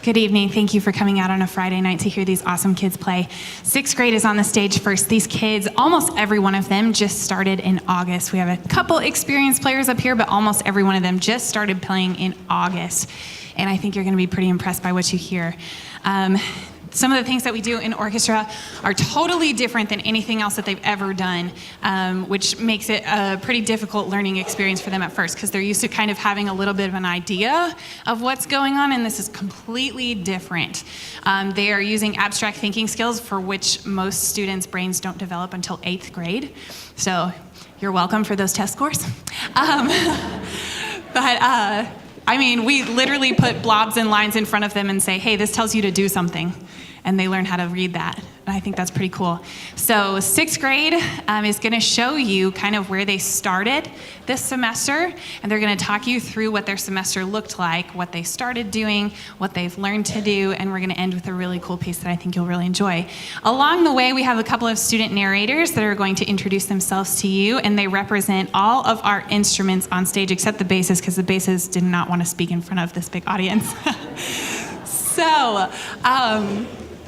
Good evening. Thank you for coming out on a Friday night to hear these awesome kids play. Sixth grade is on the stage first. These kids, almost every one of them just started in August. We have a couple experienced players up here, but almost every one of them just started playing in August. And I think you're going to be pretty impressed by what you hear. Some of the things that we do in orchestra are totally different than anything else that they've ever done, which makes it a pretty difficult learning experience for them at first because they're used to kind of having a little bit of an idea of what's going on, and this is completely different. They are using abstract thinking skills for which most students' brains don't develop until 8th grade. So you're welcome for those test scores. I mean, we literally put blobs and lines in front of them and say, hey, this tells you to do something. And they learn how to read that. And I think that's pretty cool. So 6th grade is going to show you kind of where they started this semester. And they're going to talk you through what their semester looked like, what they started doing, what they've learned to do. And we're going to end with a really cool piece that I think you'll really enjoy. Along the way, we have a couple of student narrators that are going to introduce themselves to you. And they represent all of our instruments on stage, except the basses, because the basses did not want to speak in front of this big audience. So,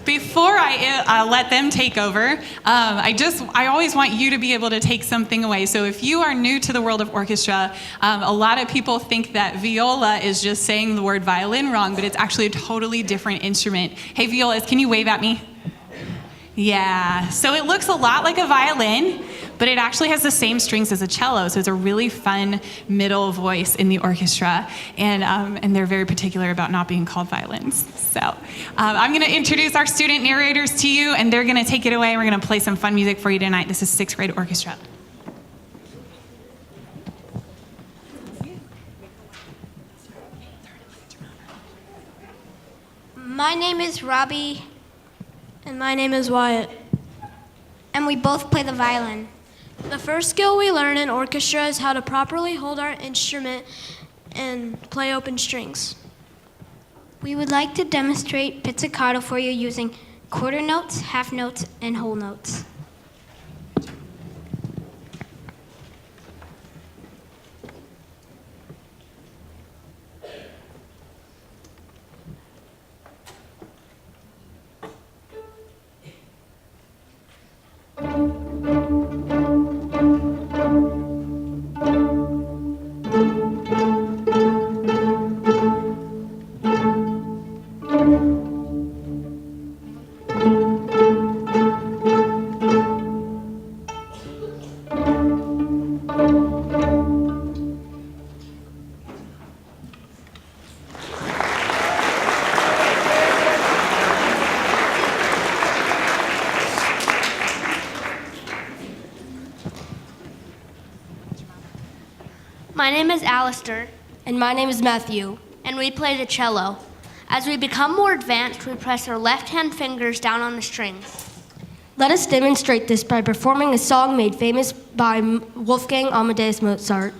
before I let them take over, I always want you to be able to take something away. So if you are new to the world of orchestra, a lot of people think that viola is just saying the word violin wrong, but it's actually a totally different instrument. Hey, violas, can you wave at me? Yeah, so it looks a lot like a violin, but it actually has the same strings as a cello, so it's a really fun middle voice in the orchestra, and they're very particular about not being called violins. So I'm going to introduce our student narrators to you, and they're going to take it away. We're going to play some fun music for you tonight. This is 6th grade orchestra. My name is Robbie. And my name is Wyatt. And we both play the violin. The first skill we learn in orchestra is how to properly hold our instrument and play open strings. We would like to demonstrate pizzicato for you using quarter notes, half notes, and whole notes. My name is Alistair. And my name is Matthew. And we play the cello. As we become more advanced, we press our left-hand fingers down on the strings. Let us demonstrate this by performing a song made famous by Wolfgang Amadeus Mozart.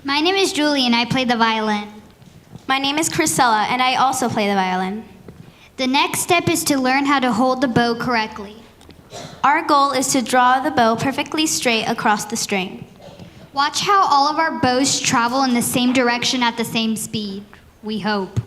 My name is Julie, and I play the violin. My name is Chrisella, and I also play the violin. The next step is to learn how to hold the bow correctly. Our goal is to draw the bow perfectly straight across the string. Watch how all of our bows travel in the same direction at the same speed. We hope.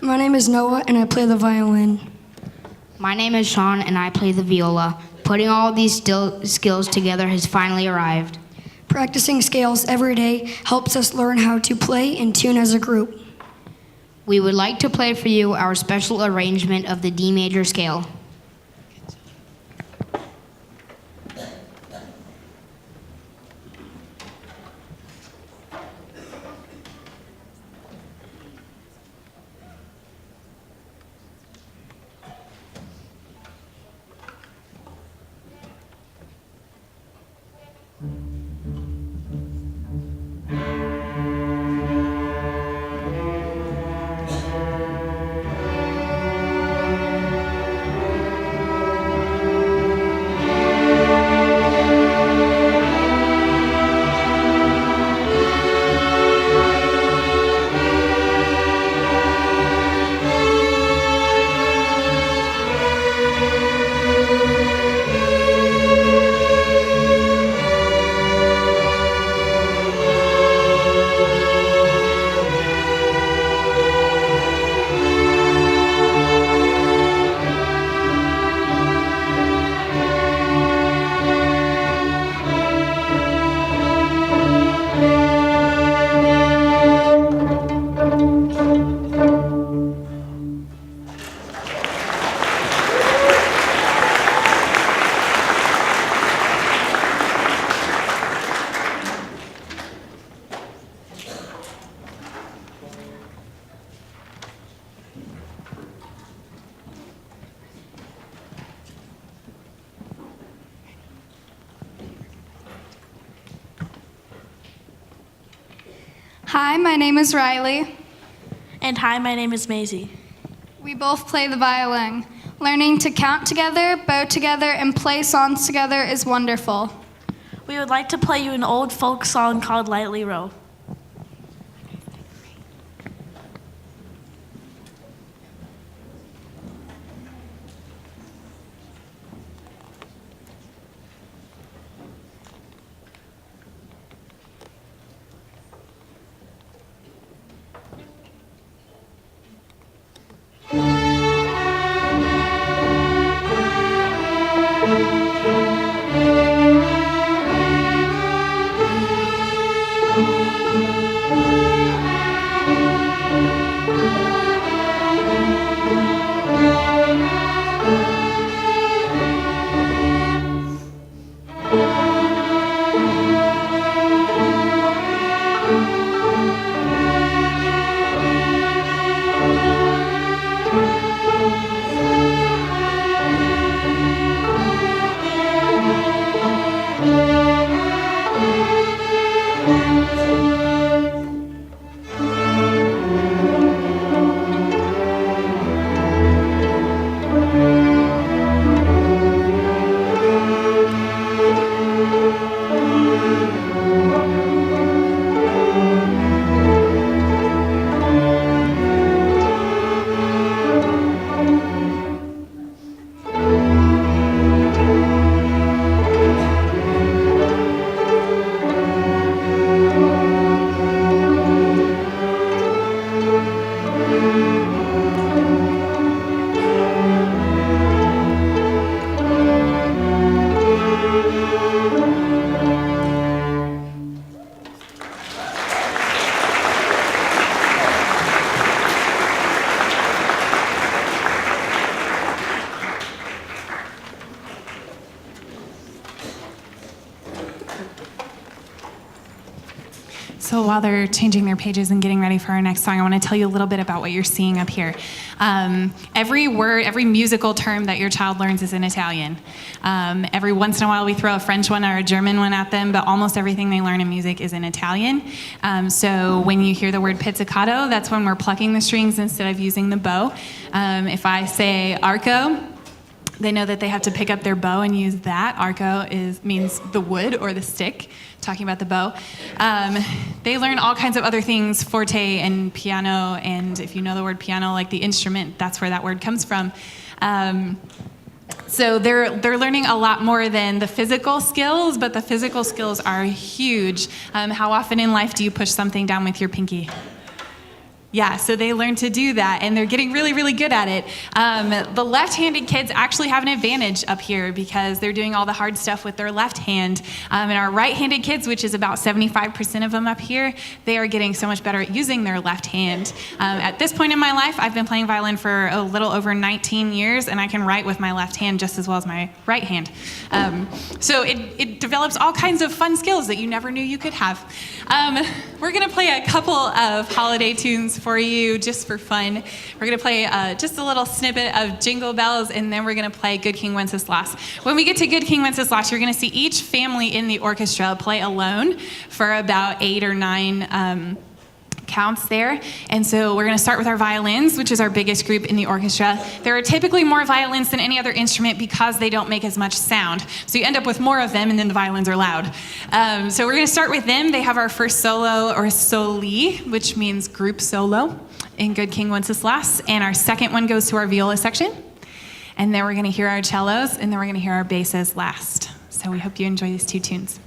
My name is Noah, and I play the violin. My name is Sean, and I play the viola. Putting all these skills together has finally arrived. Practicing scales every day helps us learn how to play and tune as a group. We would like to play for you our special arrangement of the D major scale. Hi, my name is Riley. And hi, my name is Maisie. We both play the violin. Learning to count together, bow together, and play songs together is wonderful. We would like to play you an old folk song called Lightly Row. Thank you. So while they're changing their pages and getting ready for our next song, I want to tell you a little bit about what you're seeing up here. Every word, every musical term that your child learns is in Italian. Every once in a while we throw a French one or a German one at them, but almost everything they learn in music is in Italian. So when you hear the word pizzicato, that's when we're plucking the strings instead of using the bow. If I say arco, they know that they have to pick up their bow and use that. Arco means the wood or the stick, talking about the bow. They learn all kinds of other things, forte and piano, and if you know the word piano, like the instrument, that's where that word comes from. So they're learning a lot more than the physical skills, but the physical skills are huge. How often in life do you push something down with your pinky? Yeah, so they learn to do that, and they're getting really, really good at it. The left-handed kids actually have an advantage up here because they're doing all the hard stuff with their left hand. And our right-handed kids, which is about 75% of them up here, they are getting so much better at using their left hand. At this point in my life, I've been playing violin for a little over 19 years, and I can write with my left hand just as well as my right hand. So it develops all kinds of fun skills that you never knew you could have. We're going to play a couple of holiday tunes for you just for fun. We're going to play just a little snippet of Jingle Bells, and then we're going to play Good King Wenceslas. When we get to Good King Wenceslas, you're going to see each family in the orchestra play alone for about 8 or 9 counts there. And so we're going to start with our violins, which is our biggest group in the orchestra. There are typically more violins than any other instrument because they don't make as much sound. So you end up with more of them, and then the violins are loud. So we're going to start with them. They have our first solo, or soli, which means group solo, in Good King Wenceslas. And our second one goes to our viola section. And then we're going to hear our cellos, and then we're going to hear our basses last. So we hope you enjoy these 2 tunes.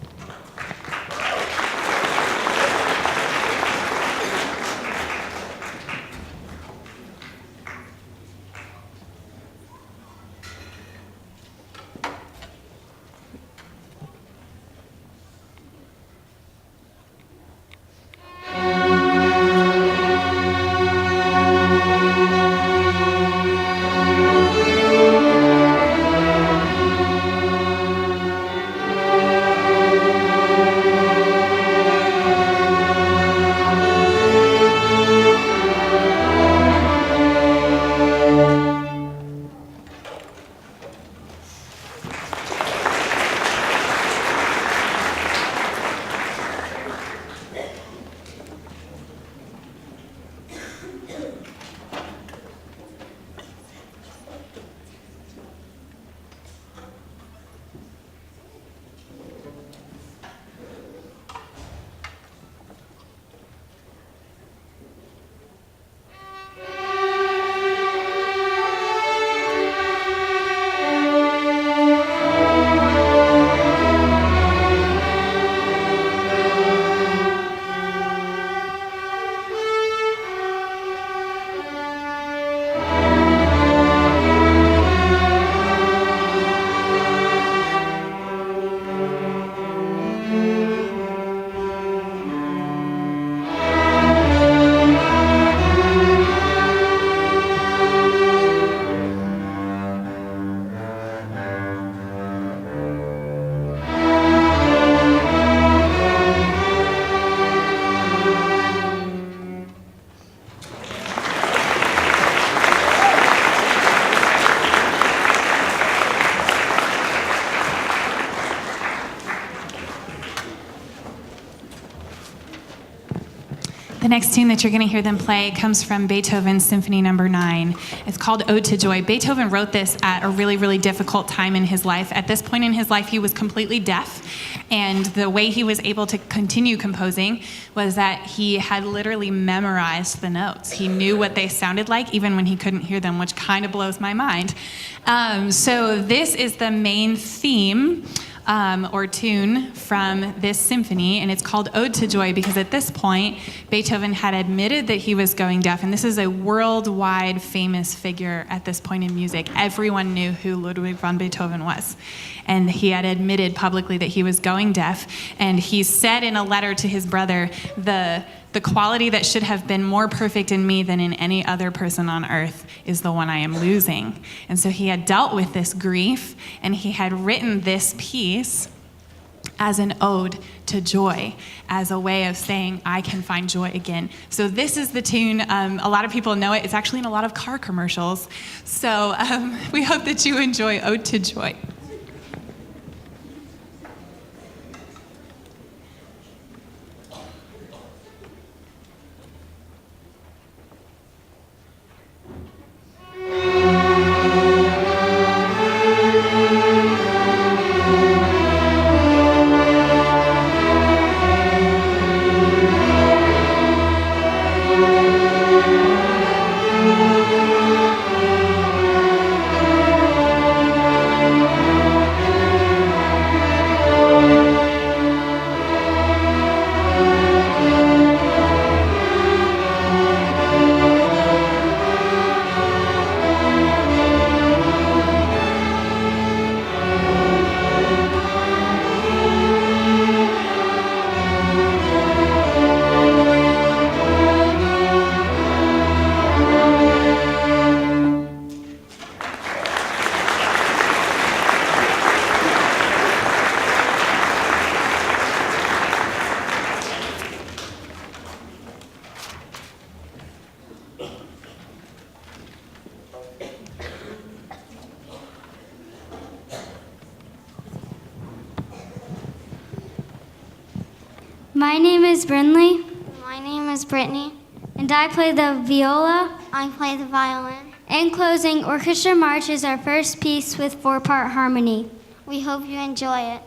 The next tune that you're going to hear them play comes from Beethoven's Symphony No. 9. It's called Ode to Joy. Beethoven wrote this at a really, really difficult time in his life. At this point in his life, he was completely deaf, and the way he was able to continue composing was that he had literally memorized the notes. He knew what they sounded like even when he couldn't hear them, which kind of blows my mind. So this is the main theme or tune from this symphony, and it's called Ode to Joy because at this point, Beethoven had admitted that he was going deaf, and this is a worldwide famous figure at this point in music. Everyone knew who Ludwig van Beethoven was, and he had admitted publicly that he was going deaf, and he said in a letter to his brother, the quality that should have been more perfect in me than in any other person on earth is the one I am losing. And so he had dealt with this grief, and he had written this piece as an ode to joy, as a way of saying, I can find joy again. So this is the tune. A lot of people know it. It's actually in a lot of car commercials. So we hope that you enjoy Ode to Joy. My name is Brinley, My name is Brittany. and I play the viola. I play the violin. In closing, Orchestra March is our first piece with 4-part harmony. We hope you enjoy it.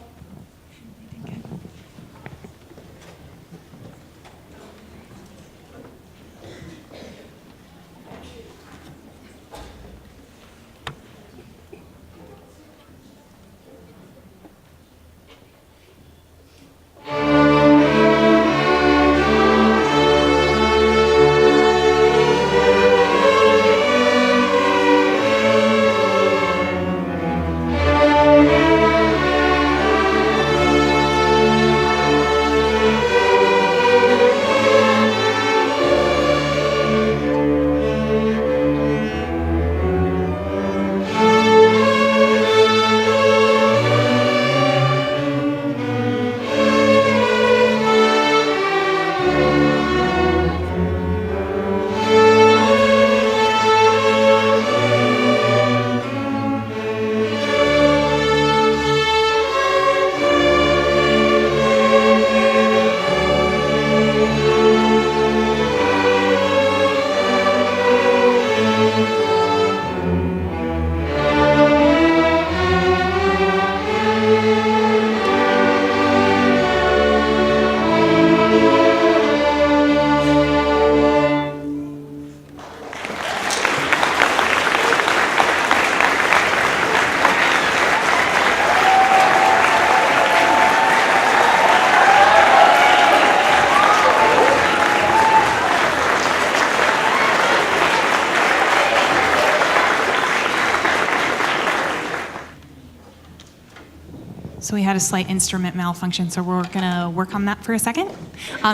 So we had a slight instrument malfunction, so we're gonna work on that for a second.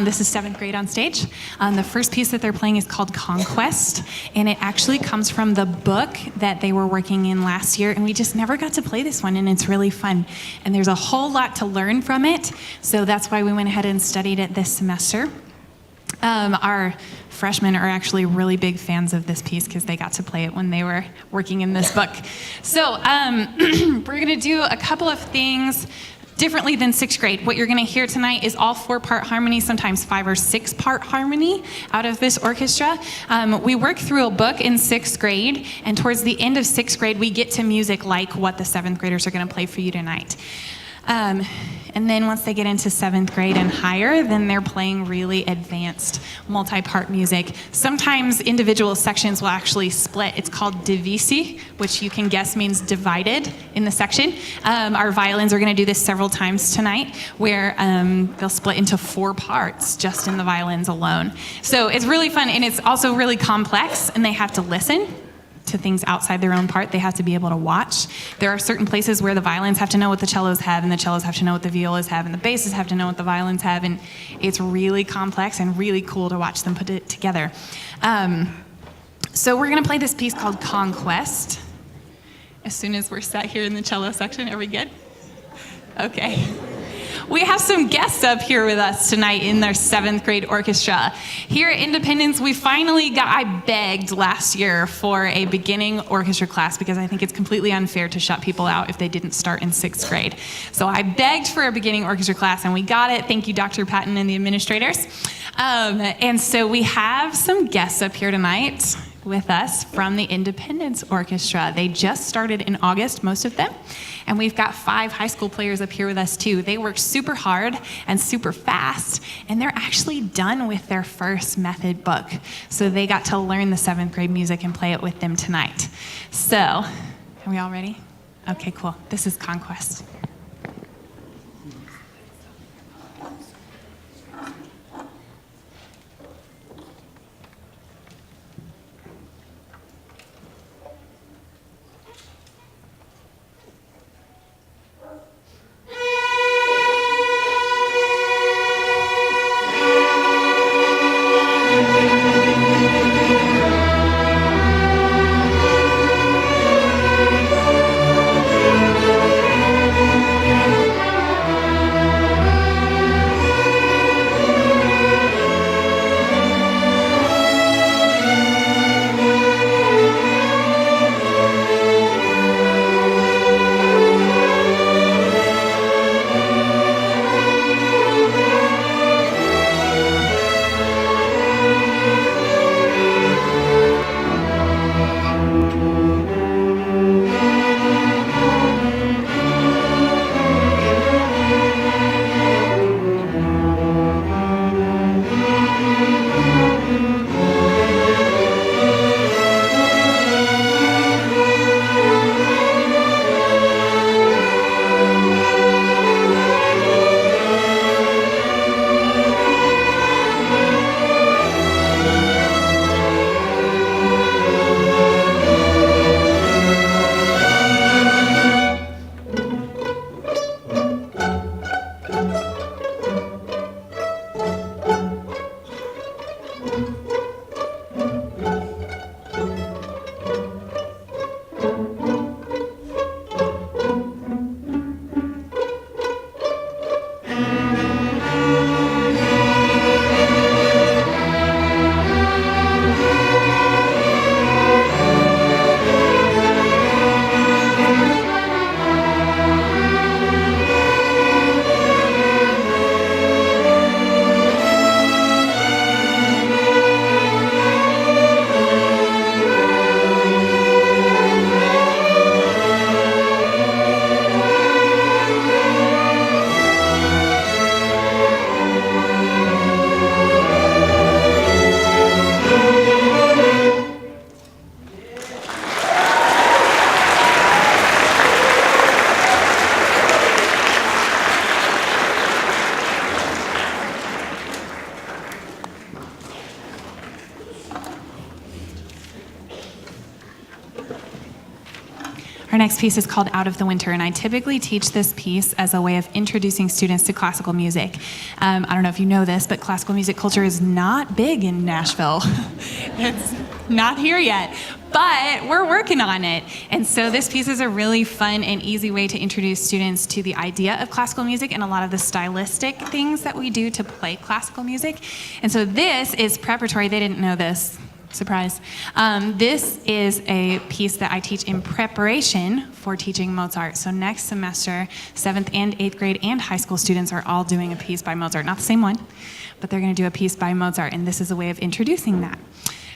This is 7th grade on stage. The first piece that they're playing is called Conquest, and it actually comes from the book that they were working in last year, and we just never got to play this one, and it's really fun. And there's a whole lot to learn from it, so that's why we went ahead and studied it this semester. Our freshmen are actually really big fans of this piece because they got to play it when they were working in this book. So we're going to do a couple of things differently than 6th grade. What you're going to hear tonight is all 4-part harmony, sometimes 5 or 6-part harmony out of this orchestra. We work through a book in 6th grade, and towards the end of 6th grade, we get to music like what the 7th graders are going to play for you tonight. And then once they get into 7th grade and higher, then they're playing really advanced multi-part music. Sometimes individual sections will actually split. It's called divisi, which you can guess means divided in the section. Our violins are going to do this several times tonight, where they'll split into 4 parts just in the violins alone. So it's really fun, and it's also really complex, and they have to listen to things outside their own part. They have to be able to watch. There are certain places where the violins have to know what the cellos have, and the cellos have to know what the violas have, and the basses have to know what the violins have, and it's really complex and really cool to watch them put it together. So we're going to play this piece called Conquest. As soon as we're set here in the cello section, are we good? Okay. We have some guests up here with us tonight in their 7th grade orchestra. Here at Independence, I begged last year for a beginning orchestra class because I think it's completely unfair to shut people out if they didn't start in 6th grade. So I begged for a beginning orchestra class and we got it. Thank you, Dr. Patton and the administrators. And so we have some guests up here tonight with us from the Independence Orchestra. They just started in August, most of them. And we've got 5 high school players up here with us too. They work super hard and super fast, and they're actually done with their first method book. So they got to learn the 7th grade music and play it with them tonight. So, are we all ready? Okay, cool. This is Conquest. Our next piece is called Out of the Winter, and I typically teach this piece as a way of introducing students to classical music. I don't know if you know this, but classical music culture is not big in Nashville. It's not here yet, but we're working on it. And so this piece is a really fun and easy way to introduce students to the idea of classical music and a lot of the stylistic things that we do to play classical music. And so this is preparatory. They didn't know this. Surprise. This is a piece that I teach in preparation for teaching Mozart. So next semester, 7th and 8th grade and high school students are all doing a piece by Mozart. Not the same one, but they're going to do a piece by Mozart, and this is a way of introducing that.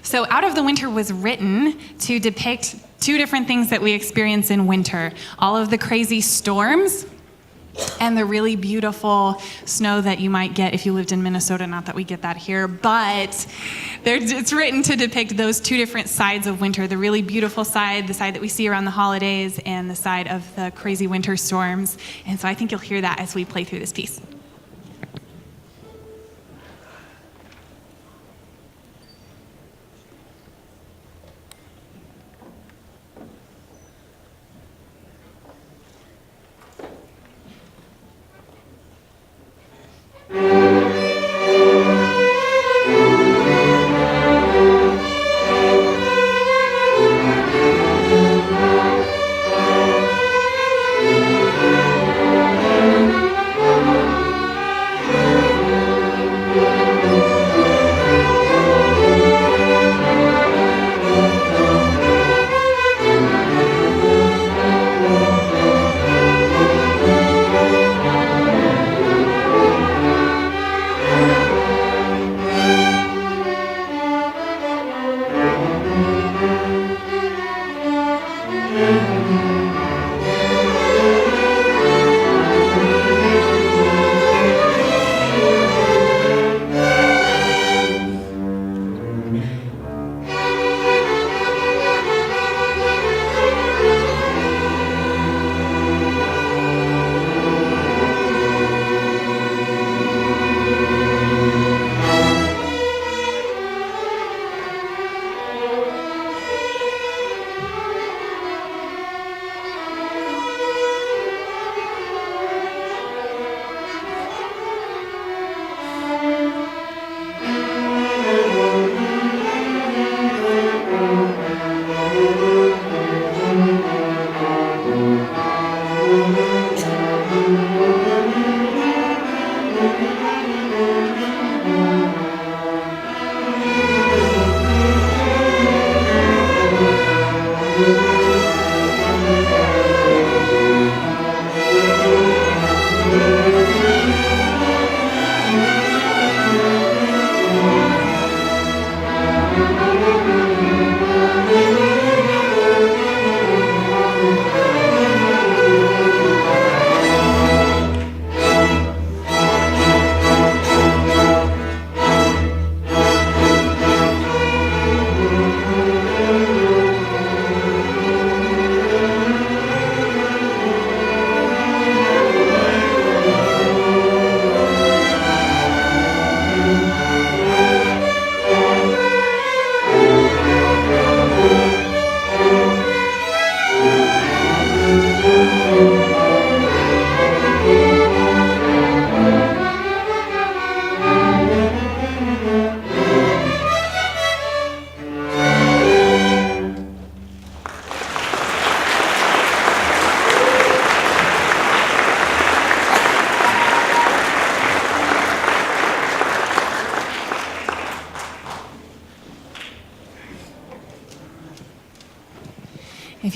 So Out of the Winter was written to depict 2 different things that we experience in winter. All of the crazy storms and the really beautiful snow that you might get if you lived in Minnesota. Not that we get that here, but it's written to depict those 2 different sides of winter, the really beautiful side, the side that we see around the holidays, and the side of the crazy winter storms. And so I think you'll hear that as we play through this piece.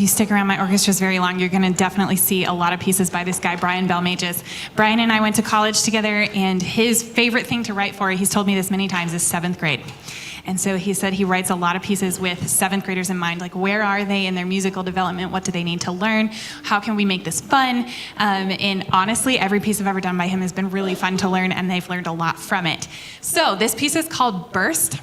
you stick around my orchestras very long, you're going to definitely see a lot of pieces by this guy, Brian Belmages. Brian and I went to college together, and his favorite thing to write for, he's told me this many times, is 7th grade. And so he said he writes a lot of pieces with 7th graders in mind, like where are they in their musical development? What do they need to learn? How can we make this fun? And honestly, every piece I've ever done by him has been really fun to learn, and they've learned a lot from it. So this piece is called Burst.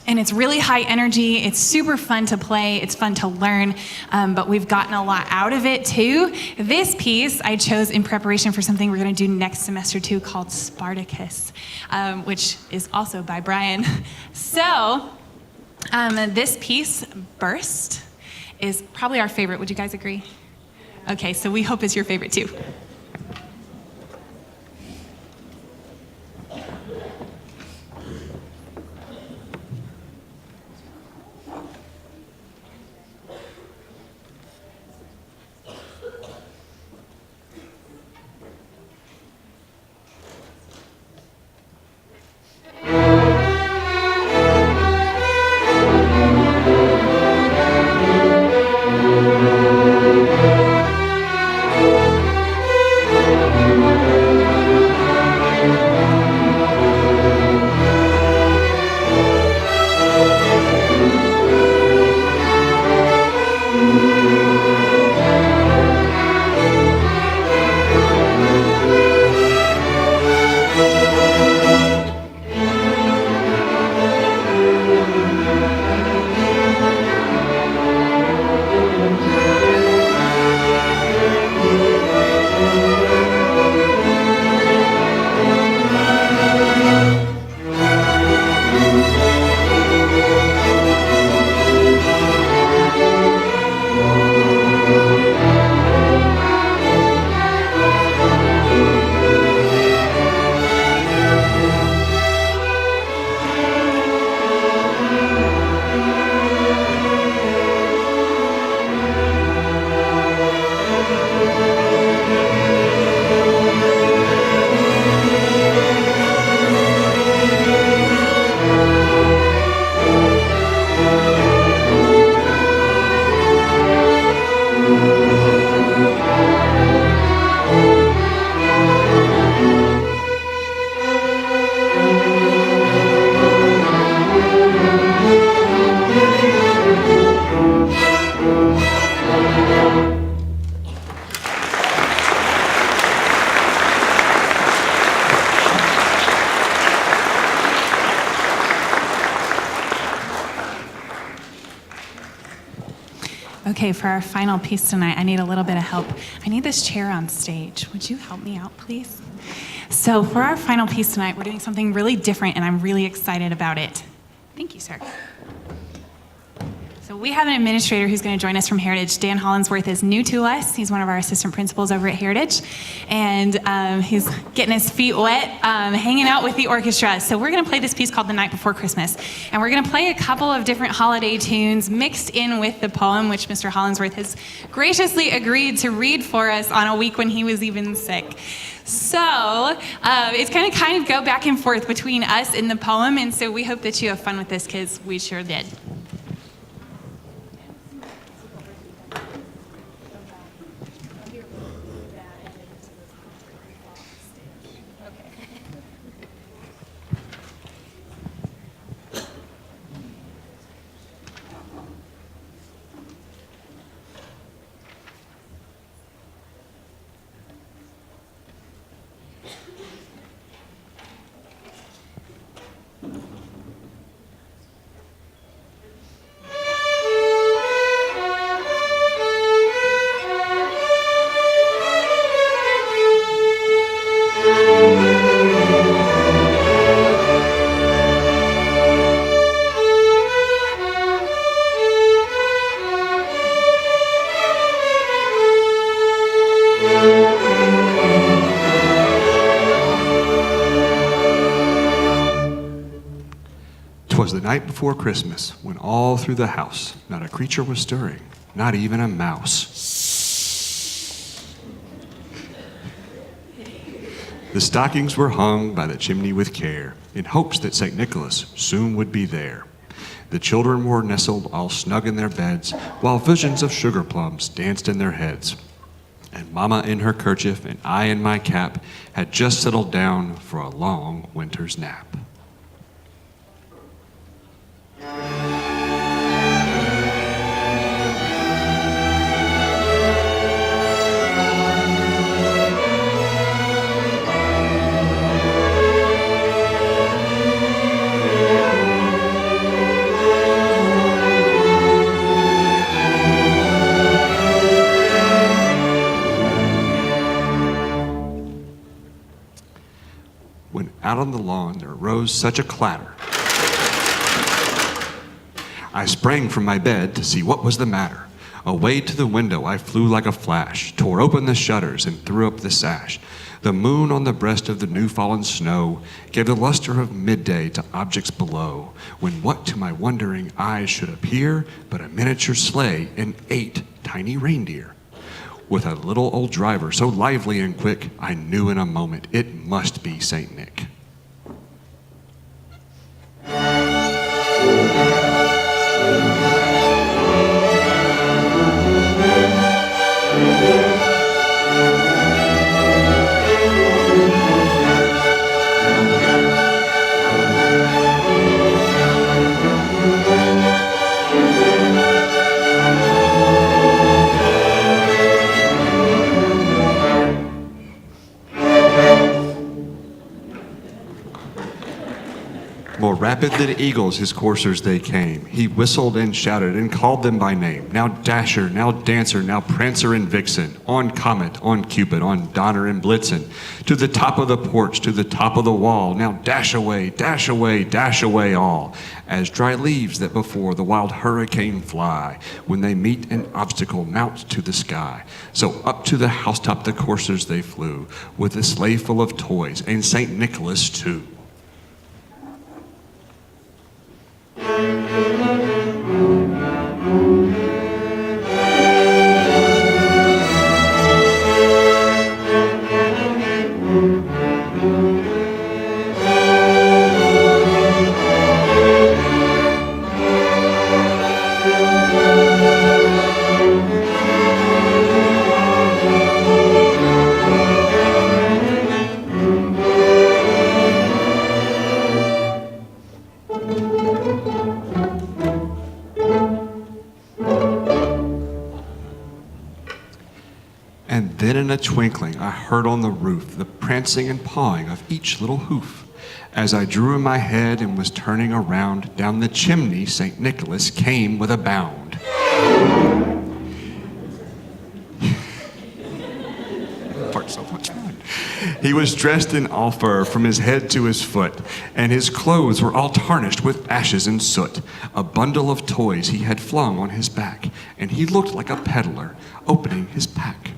And it's really high energy. It's super fun to play. It's fun to learn, but we've gotten a lot out of it too. This piece I chose in preparation for something we're going to do next semester too called Spartacus, which is also by Brian. So this piece, Burst, is probably our favorite. Would you guys agree? Okay, so we hope it's your favorite too. Okay, for our final piece tonight, I need a little bit of help. I need this chair on stage. Would you help me out, please? So for our final piece tonight, we're doing something really different, and I'm really excited about it. Thank you, sir. So we have an administrator who's going to join us from Heritage. Dan Hollinsworth is new to us. He's one of our assistant principals over at Heritage, and he's getting his feet wet, hanging out with the orchestra. So we're going to play this piece called The Night Before Christmas, and we're going to play a couple of different holiday tunes mixed in with the poem, which Mr. Hollinsworth has graciously agreed to read for us on a week when he was even sick. So it's going to kind of go back and forth between us and the poem, and so we hope that you have fun with this, because we sure did. "'Twas the night before Christmas, when all through the house not a creature was stirring, not even a mouse. The stockings were hung by the chimney with care, in hopes that St. Nicholas soon would be there. The children were nestled all snug in their beds, while visions of sugar plums danced in their heads. And Mama in her kerchief and I in my cap had just settled down for a long winter's nap. When out on the lawn there rose such a clatter, I sprang from my bed to see what was the matter. Away to the window I flew like a flash, tore open the shutters and threw up the sash. The moon on the breast of the new-fallen snow gave the luster of midday to objects below, when what to my wondering eyes should appear but a miniature sleigh and 8 tiny reindeer. With a little old driver so lively and quick, I knew in a moment it must be Saint Nick. More rapid than eagles, his coursers they came. He whistled and shouted and called them by name. Now Dasher, now Dancer, now Prancer and Vixen. On Comet, on Cupid, on Donner and Blitzen. To the top of the porch, to the top of the wall. Now dash away, dash away, dash away all. As dry leaves that before the wild hurricane fly, when they meet an obstacle mount to the sky. So up to the housetop the coursers they flew, with a sleigh full of toys, and St. Nicholas too. And then in a twinkling I heard on the roof the prancing and pawing of each little hoof. As I drew in my head and was turning around, down the chimney St. Nicholas came with a bound. Part's so much fun. He was dressed in all fur from his head to his foot, and his clothes were all tarnished with ashes and soot. A bundle of toys he had flung on his back, and he looked like a peddler opening his pack.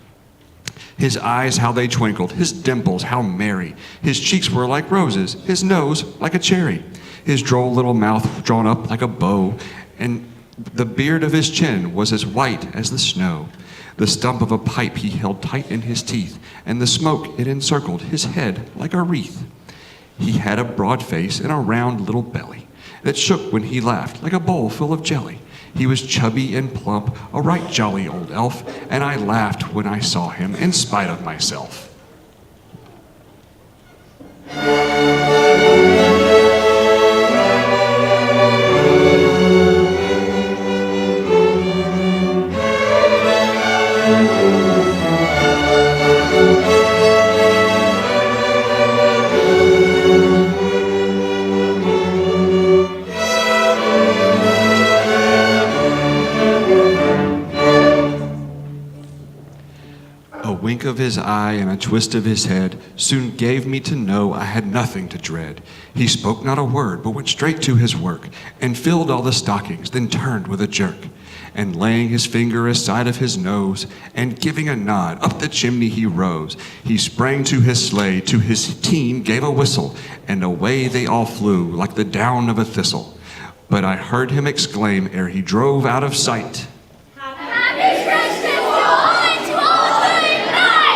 His eyes, how they twinkled, his dimples, how merry. His cheeks were like roses, his nose like a cherry. His droll little mouth drawn up like a bow, and the beard of his chin was as white as the snow. The stump of a pipe he held tight in his teeth, and the smoke it encircled his head like a wreath. He had a broad face and a round little belly that shook when he laughed like a bowl full of jelly. He was chubby and plump, a right jolly old elf, and I laughed when I saw him in spite of myself. A wink of his eye and a twist of his head soon gave me to know I had nothing to dread. He spoke not a word, but went straight to his work, and filled all the stockings, then turned with a jerk. And laying his finger aside of his nose, and giving a nod, up the chimney he rose. He sprang to his sleigh, to his team gave a whistle, and away they all flew like the down of a thistle. But I heard him exclaim ere he drove out of sight, Happy Christmas to all and to all good night!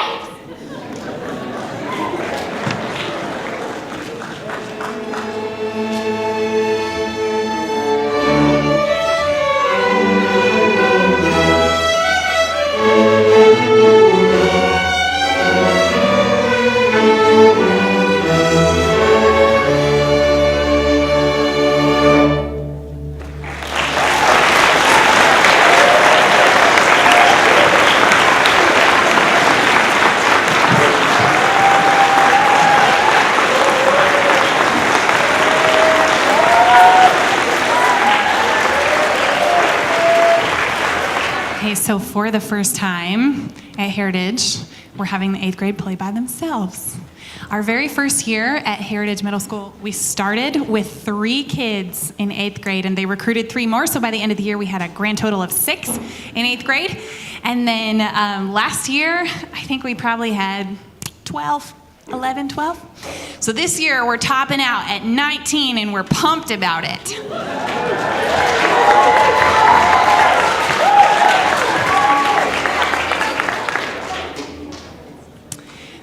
So for the first time at Heritage, we're having the 8th grade play by themselves. Our very first year at Heritage Middle School, we started with 3 kids in 8th grade, and they recruited 3 more, so by the end of the year, we had a grand total of 6 in 8th grade. And then last year, I think we probably had 11, 12. So this year, we're topping out at 19, and we're pumped about it.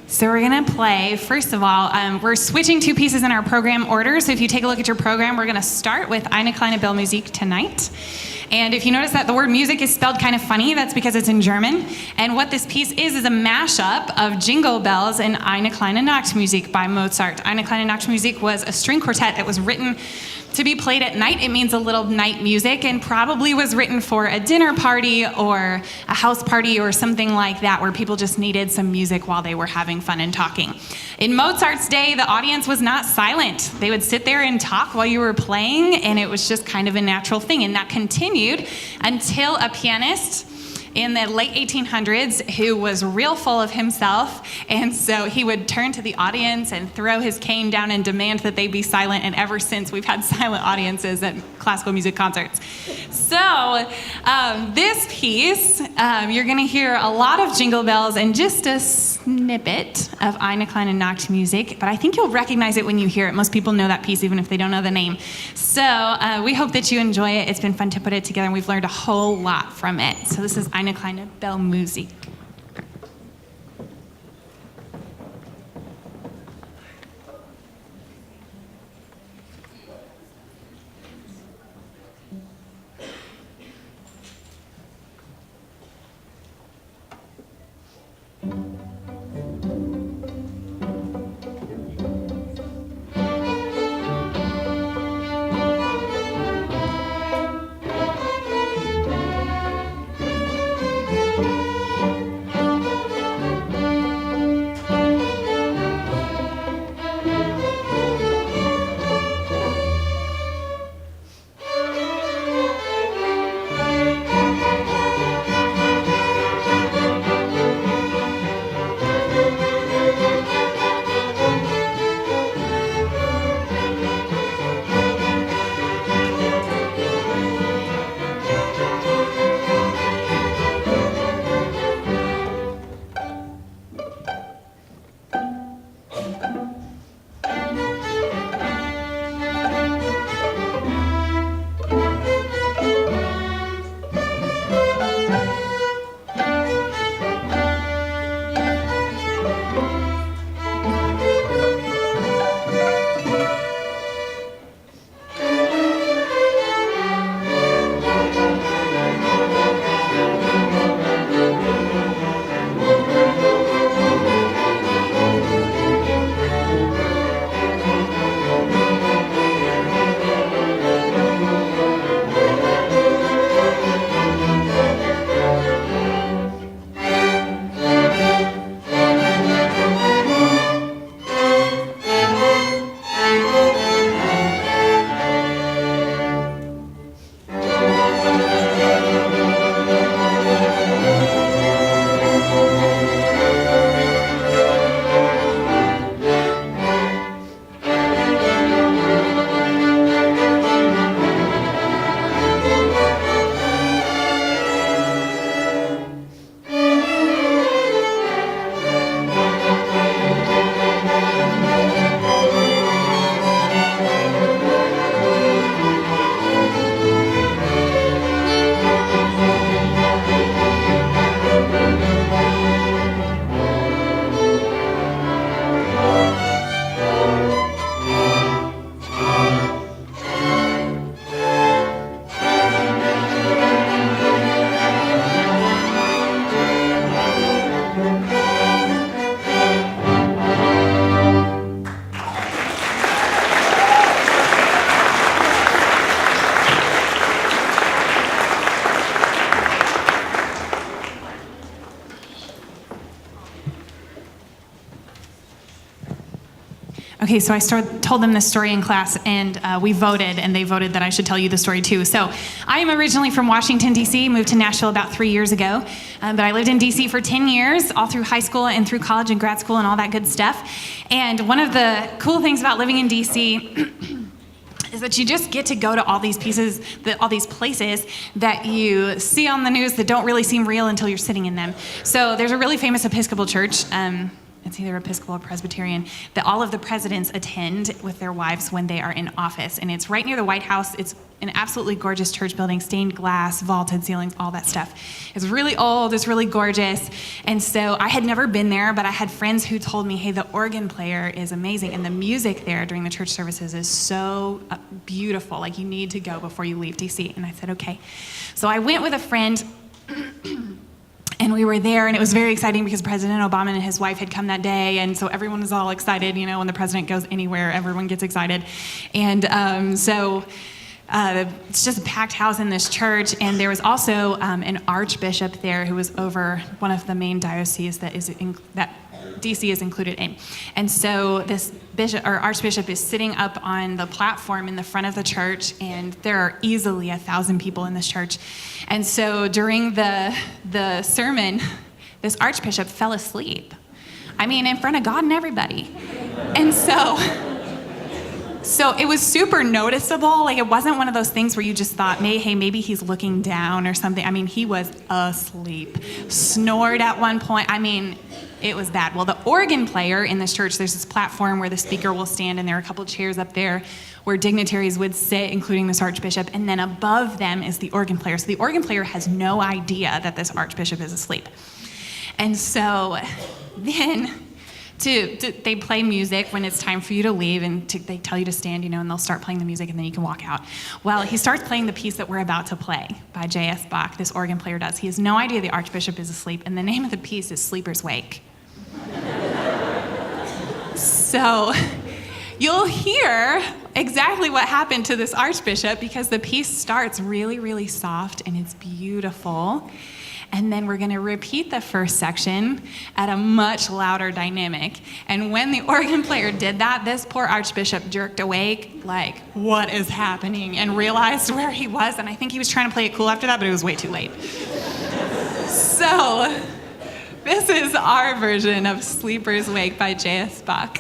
So we're gonna play, first of all, we're switching 2 pieces in our program order. So if you take a look at your program, we're gonna start with Eine kleine Bellmusik tonight. And if you notice that the word music is spelled kind of funny, that's because it's in German. And what this piece is a mashup of Jingle Bells and Eine kleine Nachtmusik by Mozart. Eine kleine Nachtmusik was a string quartet that was written to be played at night. It means a little night music, and probably was written for a dinner party or a house party or something like that, where people just needed some music while they were having fun and talking. In Mozart's day, the audience was not silent. They would sit there and talk while you were playing, and it was just kind of a natural thing. And that continued until a pianist in the late 1800s who was real full of himself, and so he would turn to the audience and throw his cane down and demand that they be silent, and ever since we've had silent audiences at classical music concerts. So this piece, you're gonna hear a lot of Jingle Bells and just a snippet of Eine kleine Nachtmusik, but I think you'll recognize it when you hear it. Most people know that piece even if they don't know the name. So we hope that you enjoy it. It's been fun to put it together, and we've learned a whole lot from it. So this is Eine kleine Bellmusik. Okay, so I told them this story in class, and we voted, and they voted that I should tell you the story too. So I am originally from Washington, D.C., moved to Nashville about 3 years ago, but I lived in D.C. for 10 years, all through high school and through college and grad school and all that good stuff. And one of the cool things about living in D.C. is that you just get to go to all these places that you see on the news that don't really seem real until you're sitting in them. So there's a really famous Episcopal church, it's either Episcopal or Presbyterian, that all of the presidents attend with their wives when they are in office. And it's right near the White House. It's an absolutely gorgeous church building, stained glass, vaulted ceilings, all that stuff. It's really old, it's really gorgeous. And so I had never been there, but I had friends who told me, hey, the organ player is amazing. And the music there during the church services is so beautiful. Like, you need to go before you leave DC. And I said, okay. So I went with a friend. And we were there, and it was very exciting because President Obama and his wife had come that day, and so everyone was all excited. You know, when the president goes anywhere, everyone gets excited. And so it's just a packed house in this church, and there was also an archbishop there who was over one of the main dioceses that DC is included in. And so this bishop or archbishop is sitting up on the platform in the front of the church, and there are easily 1,000 people in this church. And so during the sermon, this archbishop fell asleep. I mean, in front of God and everybody. And so it was super noticeable. Like, it wasn't one of those things where you just thought, hey, maybe he's looking down or something. I mean, he was asleep. Snored at one point. I mean, it was bad. Well, the organ player in this church, there's this platform where the speaker will stand, and there are a couple chairs up there where dignitaries would sit, including this archbishop, and then above them is the organ player. So the organ player has no idea that this archbishop is asleep. And so then they play music when it's time for you to leave, and they tell you to stand, and they'll start playing the music, and then you can walk out. Well, he starts playing the piece that we're about to play by J.S. Bach, this organ player does. He has no idea the archbishop is asleep, and the name of the piece is Sleeper's Wake. So you'll hear exactly what happened to this archbishop, because the piece starts really, really soft, and it's beautiful. And then we're going to repeat the first section at a much louder dynamic. And when the organ player did that, this poor archbishop jerked awake, like, what is happening? And realized where he was. And I think he was trying to play it cool after that, but it was way too late. So this is our version of Sleeper's Wake by J.S. Bach.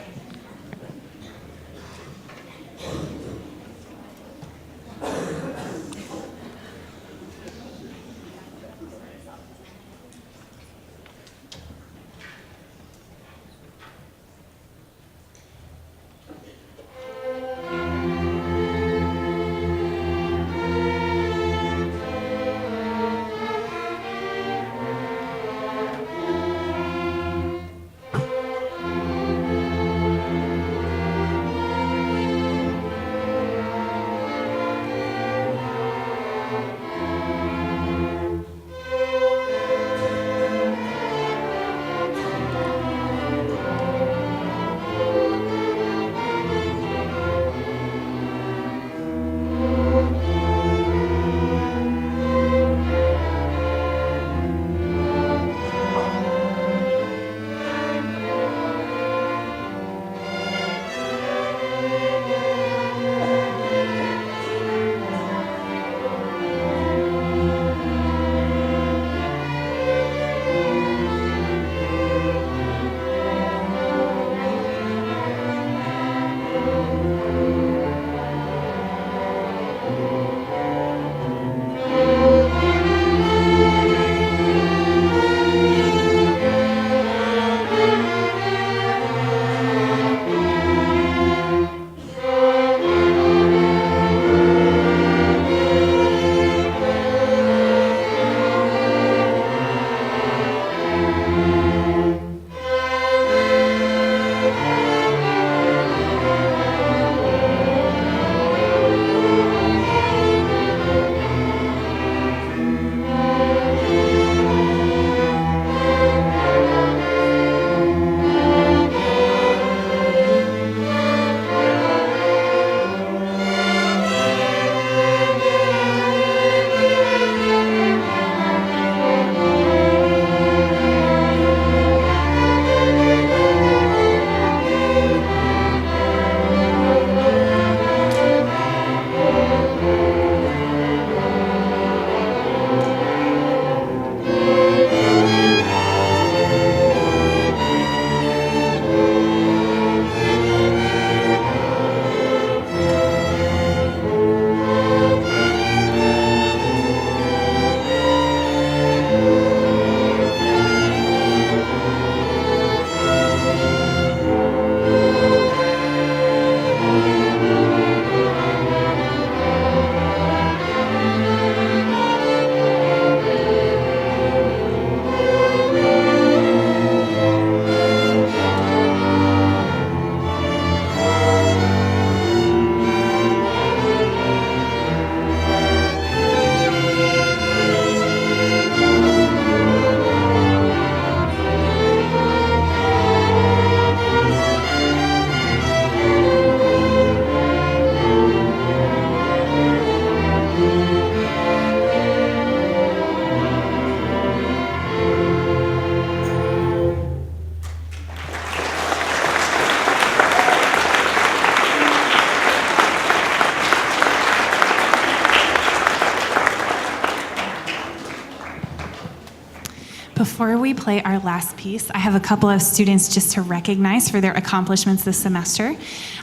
before we play our last piece, I have a couple of students just to recognize for their accomplishments this semester.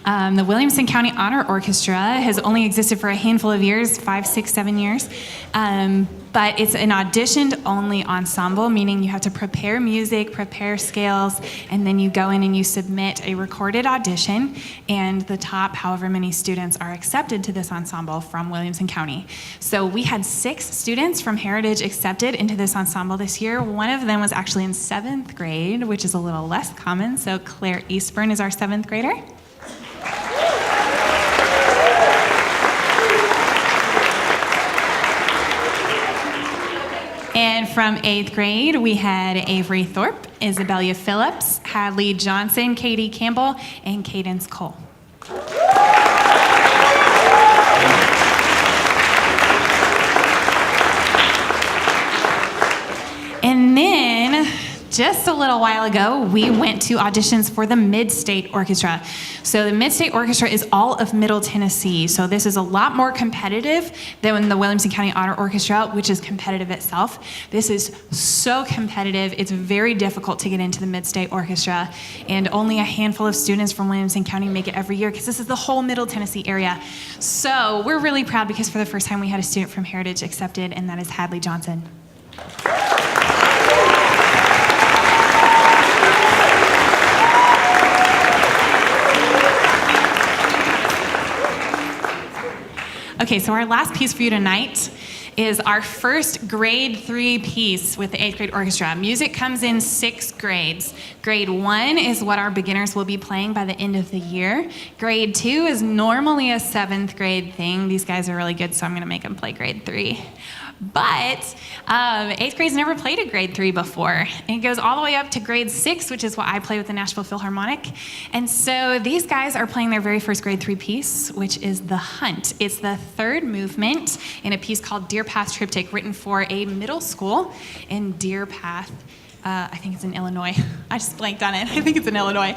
The Williamson County Honor Orchestra has only existed for a handful of years, 5, 6, 7 years. But it's an auditioned only ensemble, meaning you have to prepare music, prepare scales, and then you go in and you submit a recorded audition, and the top however many students are accepted to this ensemble from Williamson County. So we had 6 students from Heritage accepted into this ensemble this year. One of them was actually in 7th grade, which is a little less common. So Claire Eastburn is our 7th grader. And from 8th grade, we had Avery Thorpe, Isabella Phillips, Hadley Johnson, Katie Campbell, and Cadence Cole. And then, just a little while ago, we went to auditions for the Mid-State Orchestra. So the Mid-State Orchestra is all of Middle Tennessee. So this is a lot more competitive than the Williamson County Honor Orchestra, which is competitive itself. This is so competitive. It's very difficult to get into the Mid-State Orchestra. And only a handful of students from Williamson County make it every year because this is the whole Middle Tennessee area. So we're really proud because for the first time we had a student from Heritage accepted, and that is Hadley Johnson. Okay, so our last piece for you tonight is our first grade 3 piece with the 8th grade orchestra. Music comes in 6 grades. Grade 1 is what our beginners will be playing by the end of the year. Grade 2 is normally a 7th grade thing. These guys are really good, so I'm gonna make them play grade 3. But 8th grade's never played a grade 3 before. And it goes all the way up to grade 6, which is what I play with the Nashville Philharmonic. And so these guys are playing their very first grade 3 piece, which is The Hunt. It's the 3rd movement in a piece called Deer Path Triptych, written for a middle school in Deer Path. I think it's in Illinois. I just blanked on it. I think it's in Illinois.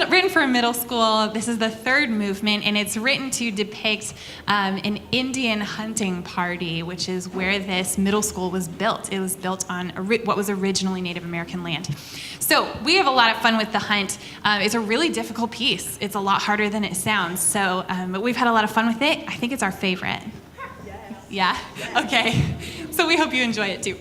Written for a middle school. This is the 3rd movement, and it's written to depict an Indian hunting party, which is where this middle school was built. It was built on what was originally Native American land. So we have a lot of fun with The Hunt. It's a really difficult piece. It's a lot harder than it sounds. So, but we've had a lot of fun with it. I think it's our favorite. Yes. Yeah? Okay. So we hope you enjoy it too.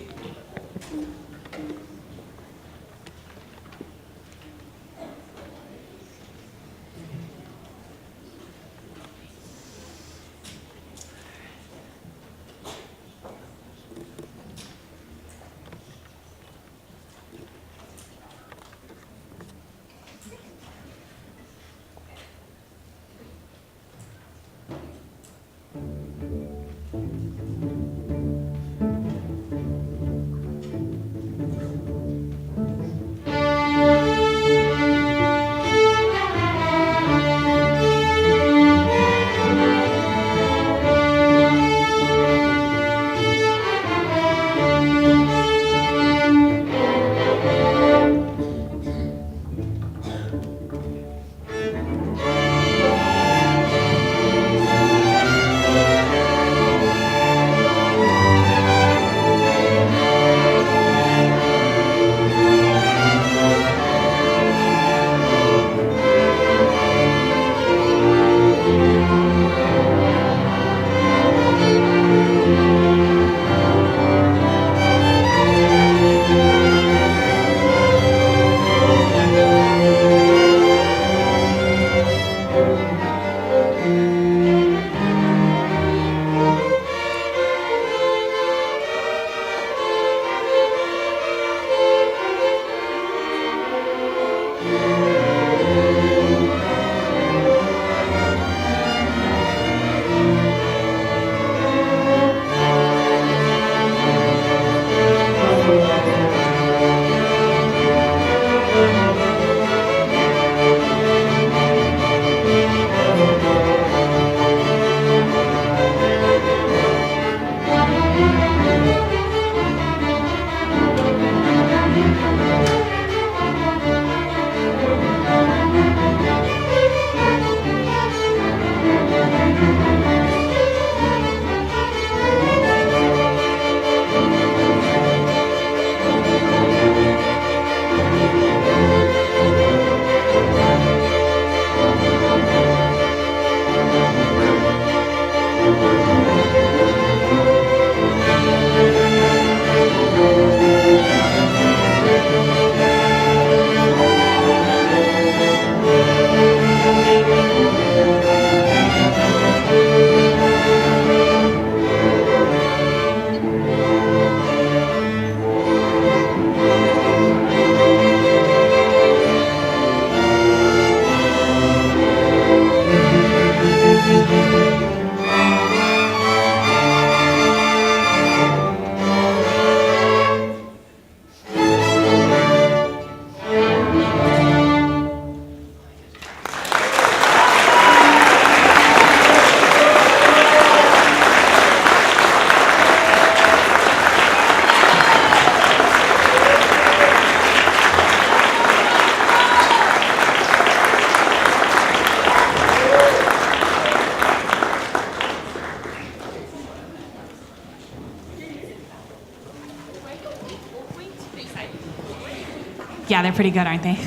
Yeah, they're pretty good, aren't they?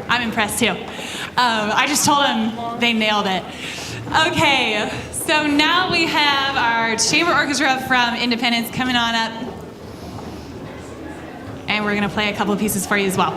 I'm impressed too. I just told them they nailed it. Okay, so now we have our chamber orchestra from Independence coming on up. And we're gonna play a couple of pieces for you as well.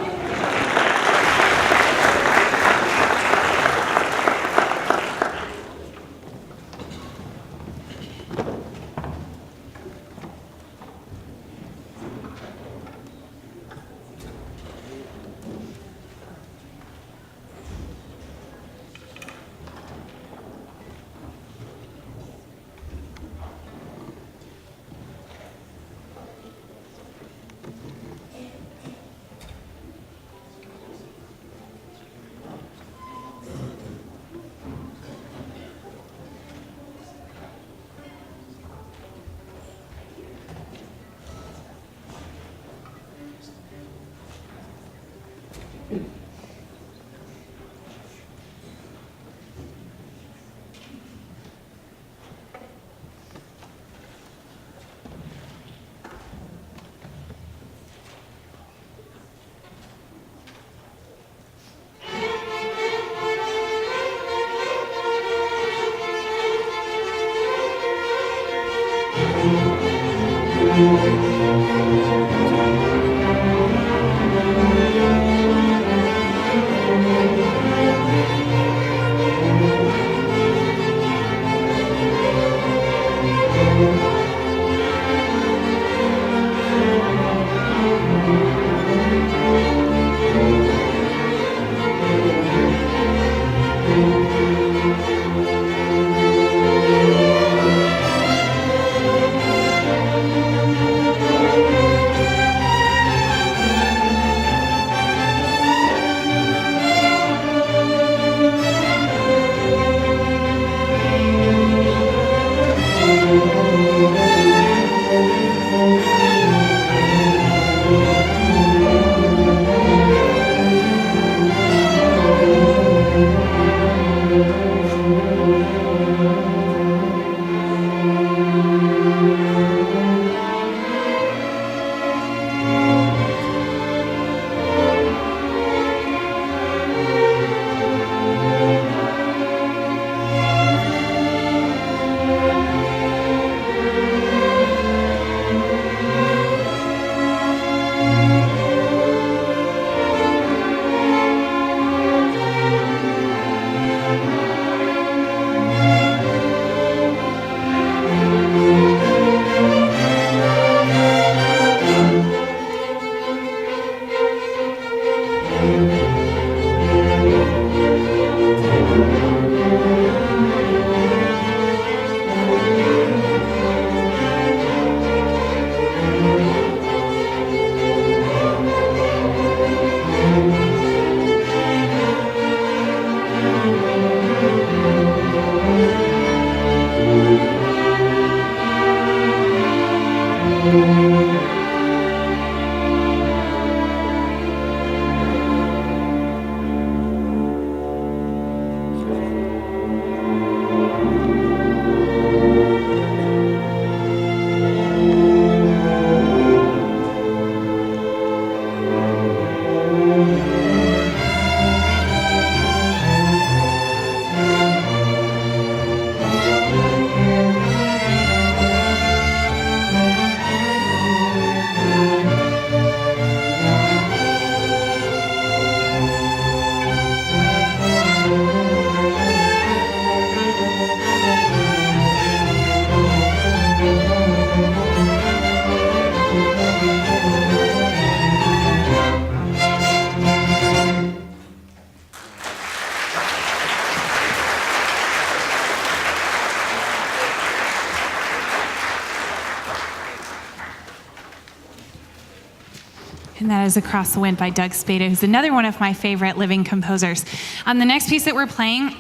And that is Across the Wind by Doug Spada, who's another one of my favorite living composers. The next piece that we're playing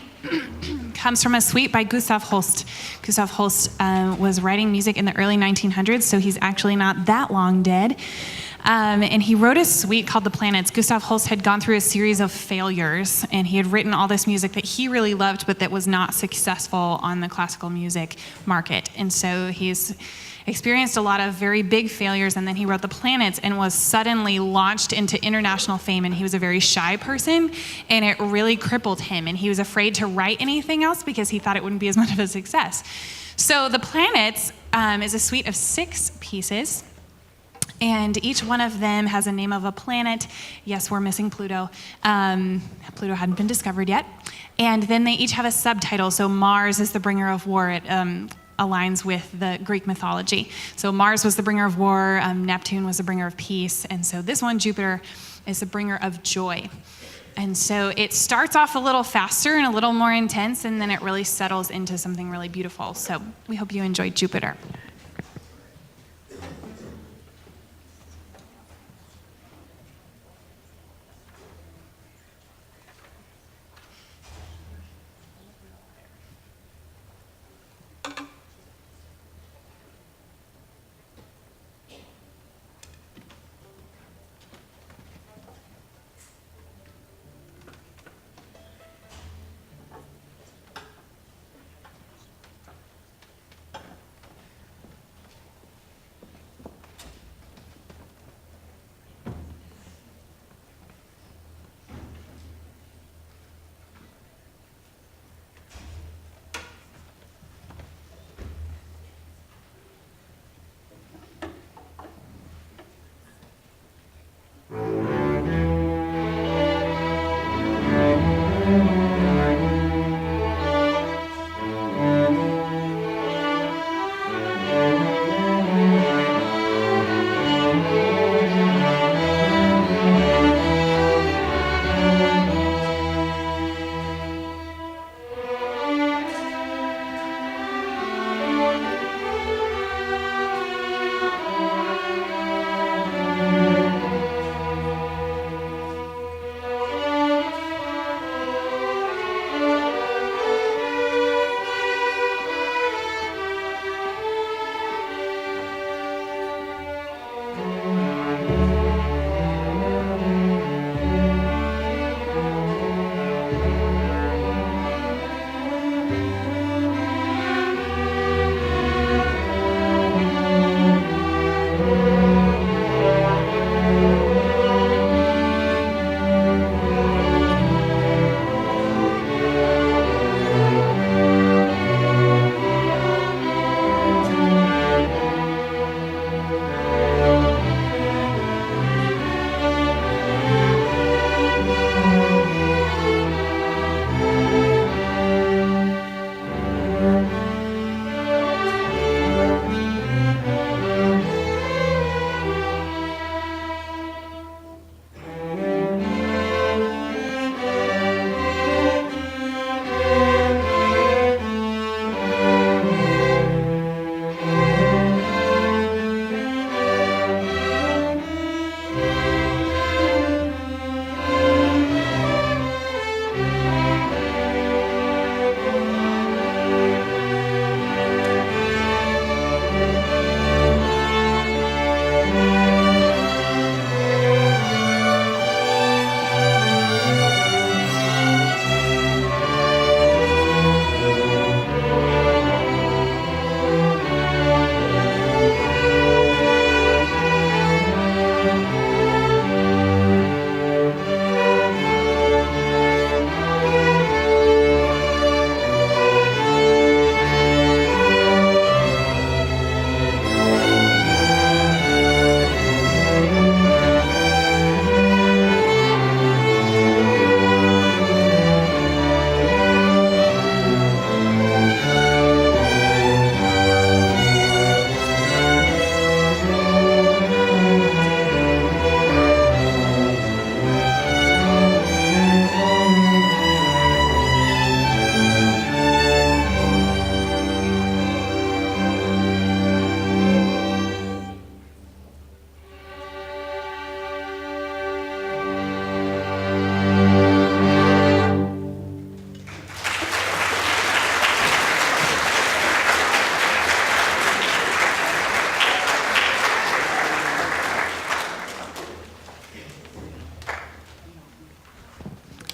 comes from a suite by Gustav Holst. Gustav Holst was writing music in the early 1900s, so he's actually not that long dead. And he wrote a suite called The Planets. Gustav Holst had gone through a series of failures, and he had written all this music that he really loved, but that was not successful on the classical music market. And so he's experienced a lot of very big failures, and then he wrote The Planets and was suddenly launched into international fame. And he was a very shy person, and it really crippled him. And he was afraid to write anything else because he thought it wouldn't be as much of a success. So The Planets is a suite of 6 pieces. And each one of them has a name of a planet. Yes, we're missing Pluto. Pluto hadn't been discovered yet. And then they each have a subtitle. So Mars is the bringer of war. It aligns with the Greek mythology. So Mars was the bringer of war. Neptune was the bringer of peace. And so this one, Jupiter, is the bringer of joy. And so it starts off a little faster and a little more intense, and then it really settles into something really beautiful. So we hope you enjoyed Jupiter.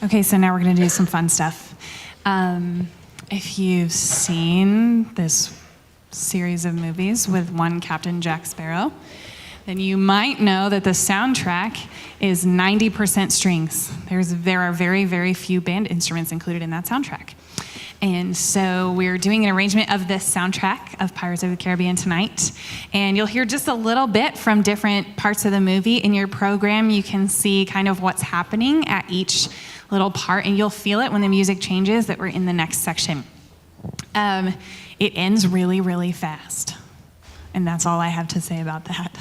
Okay, so now we're going to do some fun stuff. If you've seen this series of movies with one Captain Jack Sparrow, then you might know that the soundtrack is 90% strings. There are very, very few band instruments included in that soundtrack. And so we're doing an arrangement of this soundtrack of Pirates of the Caribbean tonight. And you'll hear just a little bit from different parts of the movie. In your program, you can see kind of what's happening at each little part, and you'll feel it when the music changes that we're in the next section. It ends really, really fast. And that's all I have to say about that.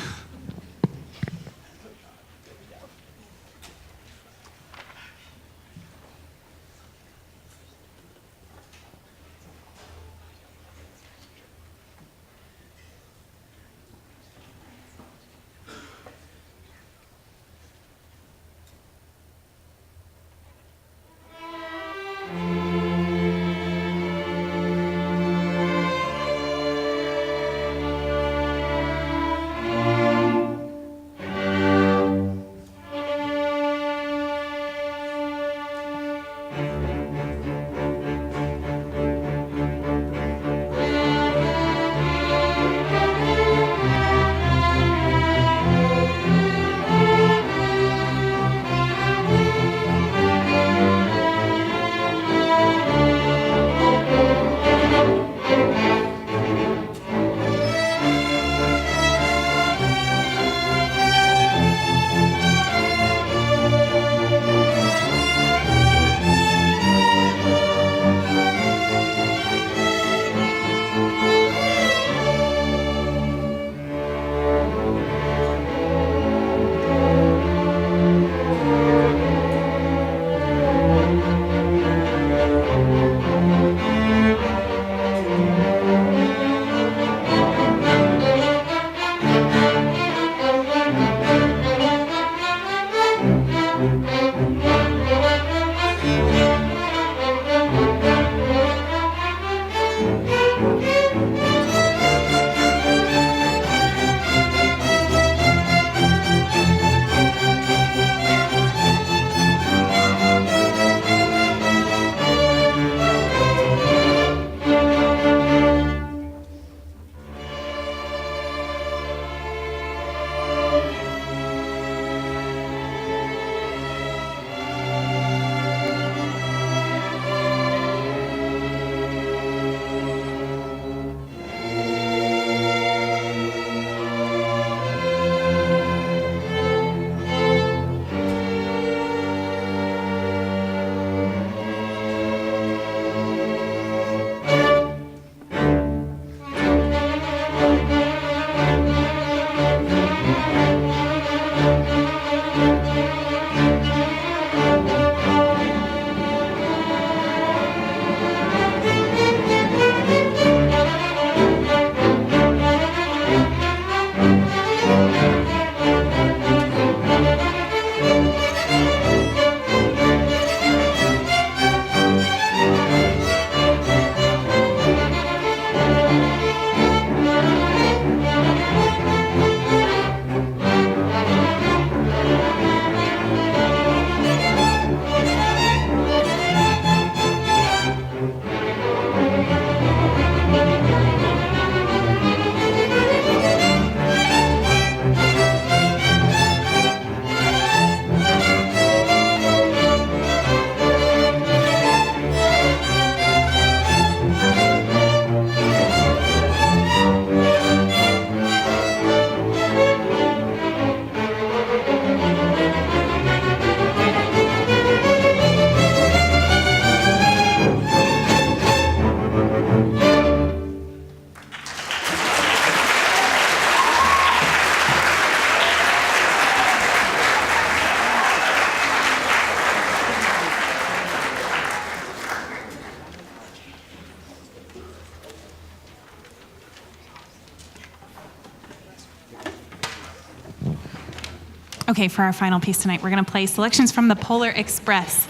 Okay, for our final piece tonight, we're going to play selections from the Polar Express.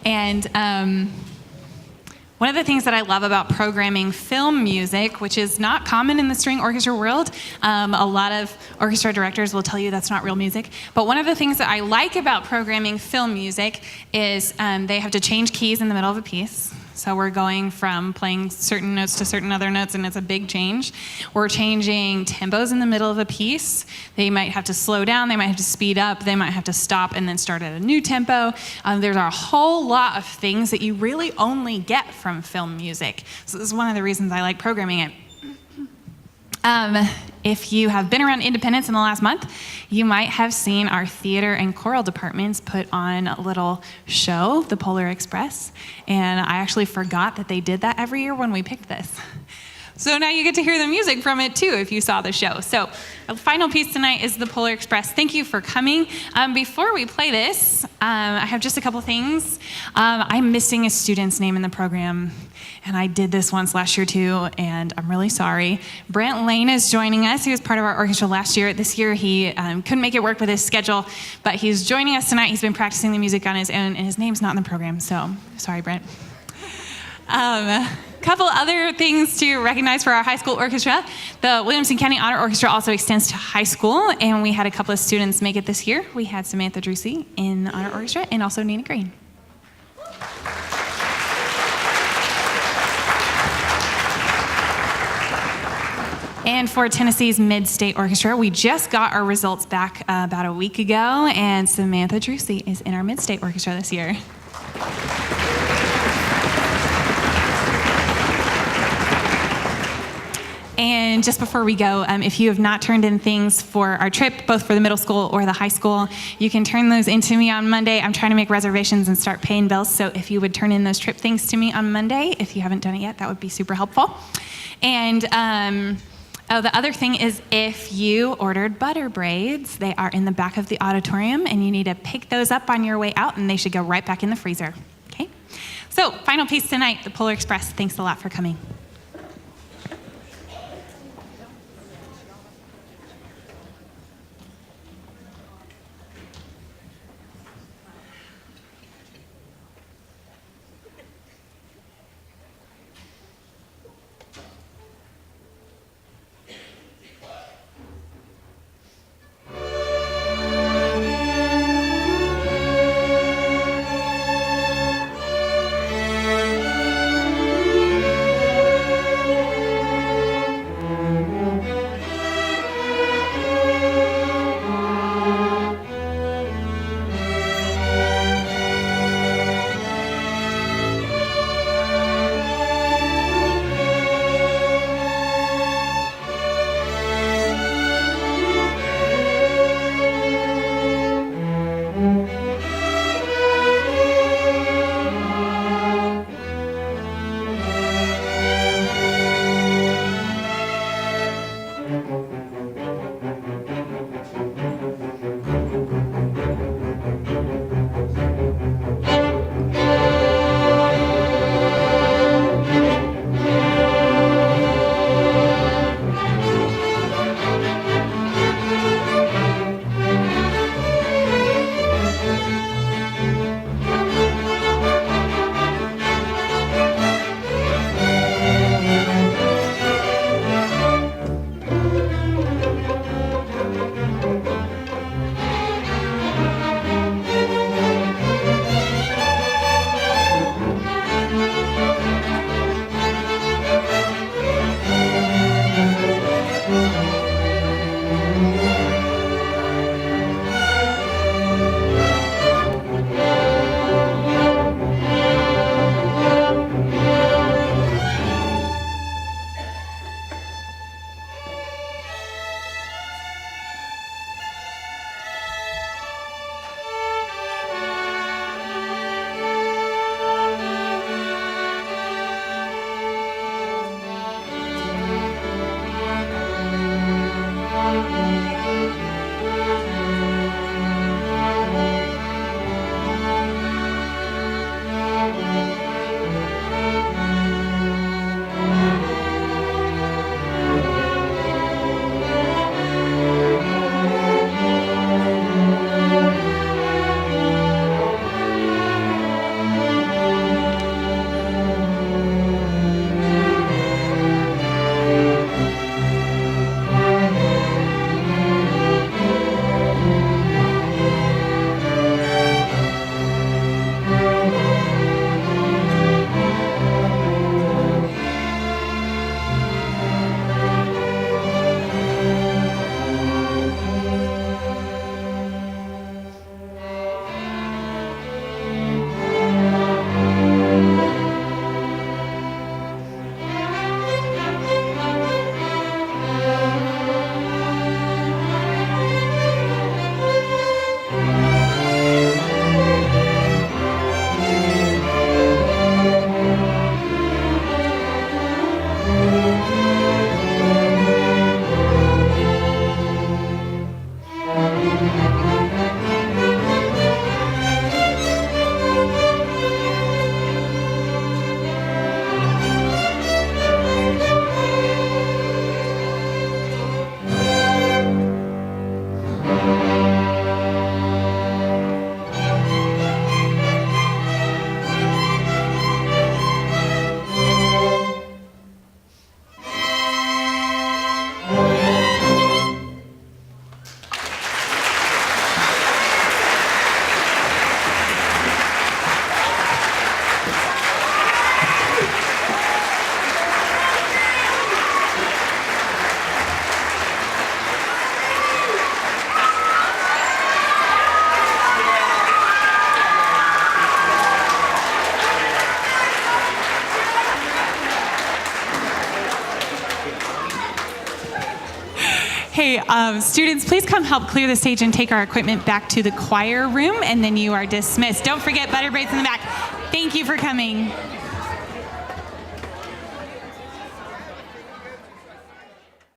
And one of the things that I love about programming film music, which is not common in the string orchestra world, a lot of orchestra directors will tell you that's not real music, but one of the things that I like about programming film music is they have to change keys in the middle of a piece. So we're going from playing certain notes to certain other notes, and it's a big change. We're changing tempos in the middle of a piece. They might have to slow down, they might have to speed up, they might have to stop and then start at a new tempo. There's a whole lot of things that you really only get from film music. So this is one of the reasons I like programming it. If you have been around Independence in the last month, you might have seen our theater and choral departments put on a little show, the Polar Express, and I actually forgot that they did that every year when we picked this. So now you get to hear the music from it too if you saw the show. So the final piece tonight is the Polar Express. Thank you for coming. Before we play this, I have just a couple things. I'm missing a student's name in the program, and I did this once last year too, and I'm really sorry. Brent Lane is joining us. He was part of our orchestra last year. This year he couldn't make it work with his schedule, but he's joining us tonight. He's been practicing the music on his own, and his name's not in the program, so sorry, Brent. Couple other things to recognize for our high school orchestra. The Williamson County Honor Orchestra also extends to high school, and we had a couple of students make it this year. We had Samantha Drucy in the Honor Orchestra and also Nina Green. And for Tennessee's Mid-State Orchestra, we just got our results back about a week ago, and Samantha Drucy is in our Mid-State Orchestra this year. And just before we go, if you have not turned in things for our trip, both for the middle school or the high school, you can turn those into me on Monday. I'm trying to make reservations and start paying bills, so if you would turn in those trip things to me on Monday, if you haven't done it yet, that would be super helpful. And the other thing is if you ordered butter braids, they are in the back of the auditorium, and you need to pick those up on your way out, and they should go right back in the freezer. Okay? So, final piece tonight, the Polar Express. Thanks a lot for coming. Hey, students, please come help clear the stage and take our equipment back to the choir room, and then you are dismissed. Don't forget butter braids in the back. Thank you for coming.